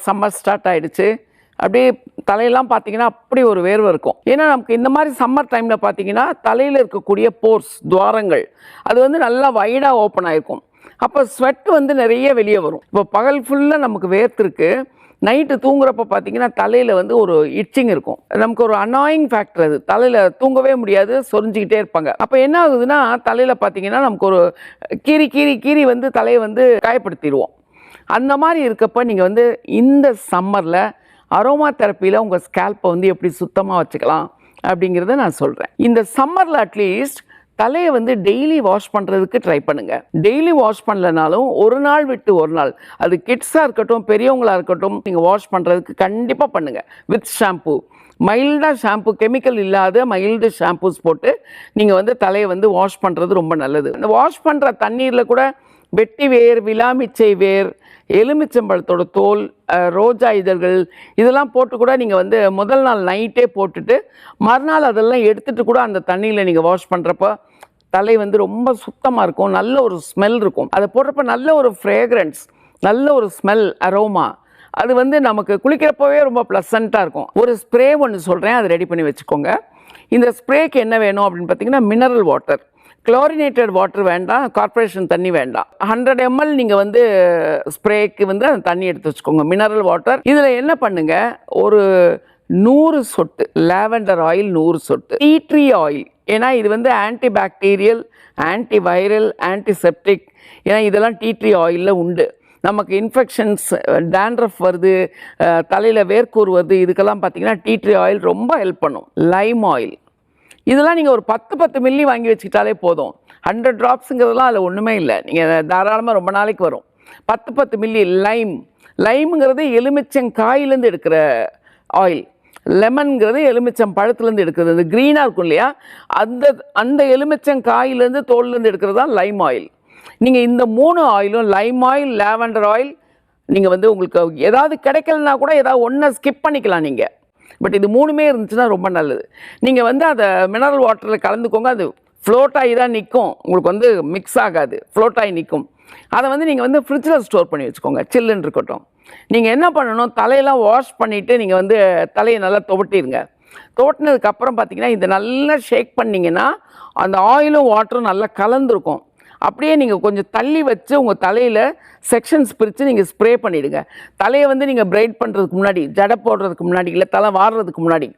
Summer start ஆகிடுச்சு. அப்படியே தலையெல்லாம் பார்த்தீங்கன்னா அப்படி ஒரு வேர்வை இருக்கும். ஏன்னா நமக்கு இந்த மாதிரி சம்மர் டைமில் பார்த்தீங்கன்னா தலையில் இருக்கக்கூடிய போர்ஸ் துவாரங்கள் அது வந்து நல்லா வைடாக ஓப்பன் ஆகிருக்கும். அப்போ ஸ்வெட் வந்து நிறைய வெளியே வரும். இப்போ பகல் ஃபுல்லாக நமக்கு வேர்த்திருக்கு, நைட்டு தூங்குறப்ப பார்த்தீங்கன்னா தலையில் வந்து ஒரு இட்சிங் இருக்கும். நமக்கு ஒரு அனாயிங் ஃபேக்டர் அது. தலையில் தூங்கவே முடியாது, சொரிஞ்சிக்கிட்டே இருப்பாங்க. அப்போ என்ன ஆகுதுன்னா தலையில் பார்த்தீங்கன்னா நமக்கு ஒரு கீறி கீறி கீறி வந்து தலையை வந்து காயப்படுத்திடுவோம். அந்த மாதிரி இருக்கப்போ நீங்கள் வந்து இந்த சம்மரில் அரோமா தெரப்பியில் உங்கள் ஸ்கேல்ப்பை வந்து எப்படி சுத்தமாக வச்சுக்கலாம் அப்படிங்கிறத நான் சொல்கிறேன். இந்த சம்மரில் அட்லீஸ்ட் தலையை வந்து டெய்லி வாஷ் பண்ணுறதுக்கு ட்ரை பண்ணுங்கள். டெய்லி வாஷ் பண்ணலனாலும் ஒரு நாள் விட்டு ஒரு நாள், அது கிட்ஸாக இருக்கட்டும் பெரியவங்களாக இருக்கட்டும், நீங்கள் வாஷ் பண்ணுறதுக்கு கண்டிப்பாக பண்ணுங்கள். வித் ஷாம்பு, மைல்டாக ஷாம்பு, கெமிக்கல் இல்லாத மைல்டு ஷாம்பூஸ் போட்டு நீங்கள் வந்து தலையை வந்து வாஷ் பண்ணுறது ரொம்ப நல்லது. இந்த வாஷ் பண்ணுற தண்ணீரில் கூட வெட்டி வேர், விலாமிச்சை வேர், எலுமிச்சம்பழத்தோட தோல், ரோஜா இதழ்கள் இதெல்லாம் போட்டு கூட நீங்கள் வந்து முதல் நாள் நைட்டே போட்டுட்டு மறுநாள் அதெல்லாம் எடுத்துகிட்டு கூட அந்த தண்ணியில் நீங்கள் வாஷ் பண்ணுறப்போ தலை வந்து ரொம்ப சுத்தமாக இருக்கும், நல்ல ஒரு ஸ்மெல் இருக்கும். அதை போடுறப்ப நல்ல ஒரு ஃப்ரேக்ரன்ஸ், நல்ல ஒரு ஸ்மெல், அரோமா, அது வந்து நமக்கு குளிக்கிறப்பவே ரொம்ப ப்ளசண்ட்டாக இருக்கும். ஒரு ஸ்ப்ரே ஒன்று சொல்கிறேன், அதை ரெடி பண்ணி வச்சுக்கோங்க. இந்த ஸ்ப்ரேக்கு என்ன வேணும் அப்படின்னு பார்த்தீங்கன்னா மினரல் வாட்டர், குளோரினேட்டட் வாட்டர் வேண்டாம், கார்ப்பரேஷன் தண்ணி வேண்டாம். 100 ml நீங்கள் வந்து ஸ்ப்ரேக்கு வந்து அந்த தண்ணி எடுத்து வச்சுக்கோங்க, மினரல் வாட்டர். இதில் என்ன பண்ணுங்க, ஒரு 100 சொட்டு லாவெண்டர் ஆயில், 100 சொட்டு டீ ட்ரீ ஆயில். ஏன்னா இது வந்து anti bacterial, anti viral, antiseptic. ஏன்னா இதெல்லாம் டீ ட்ரீ ஆயிலில் உண்டு. நமக்கு இன்ஃபெக்ஷன்ஸ், டேண்ட்ரஃப் வருது, தலையில் வேர்க்கூர் வருது, இதுக்கெல்லாம் பார்த்தீங்கன்னா டீ ட்ரீ ஆயில் ரொம்ப ஹெல்ப் பண்ணும். லைம் ஆயில், இதெல்லாம் நீங்கள் ஒரு 10 மில்லி வாங்கி வச்சுக்கிட்டாலே போதும். 100 ட்ராப்ஸுங்கிறதுலாம் அதில் ஒன்றுமே இல்லை, நீங்கள் தாராளமாக ரொம்ப நாளைக்கு வரும். 10 மில்லி லைம். லைமுங்கிறது எலுமிச்சங்காயிலேருந்து எடுக்கிற ஆயில், லெமன்ங்கிறது எலுமிச்சம் பழத்துலேருந்து எடுக்கிறது. அந்த க்ரீனாக இருக்கும் இல்லையா, அந்த எலுமிச்சங்காயிலேருந்து தோல்லேருந்து எடுக்கிறது தான் லைம் ஆயில். நீங்கள் இந்த 3 ஆயிலும், லைம் ஆயில், லாவெண்டர் ஆயில், நீங்கள் வந்து உங்களுக்கு ஏதாவது கிடைக்கலனா கூட ஏதாவது ஒன்றை ஸ்கிப் பண்ணிக்கலாம் நீங்கள். பட் இது 3மே இருந்துச்சுன்னா ரொம்ப நல்லது. நீங்கள் வந்து அதை மினரல் வாட்டரில் கலந்துக்கோங்க, அது ஃப்ளோட் ஆகி தான் நிற்கும், உங்களுக்கு வந்து மிக்ஸ் ஆகாது, ஃப்ளோட் ஆகி நிற்கும். அதை வந்து நீங்கள் வந்து ஃப்ரிட்ஜில் ஸ்டோர் பண்ணி வச்சுக்கோங்க, சில்லுன்னு இருக்கட்டும். நீங்கள் என்ன பண்ணணும், தலையெல்லாம் வாஷ் பண்ணிவிட்டு நீங்கள் வந்து தலையை நல்லா துவட்டிடுங்க. துவட்டினதுக்கப்புறம் பார்த்தீங்கன்னா இதை நல்லா ஷேக் பண்ணிங்கன்னா அந்த ஆயிலும் வாட்டரும் நல்லா கலந்துருக்கும். அப்படியே நீங்கள் கொஞ்சம் தள்ளி வச்சு உங்கள் தலையில் செக்ஷன்ஸ் பிரித்து நீங்கள் ஸ்ப்ரே பண்ணிவிடுங்க. தலையை வந்து நீங்கள் பிரைட் பண்ணுறதுக்கு முன்னாடி, ஜடை போடுறதுக்கு முன்னாடி, இல்லை தலை வாடுறதுக்கு முன்னாடி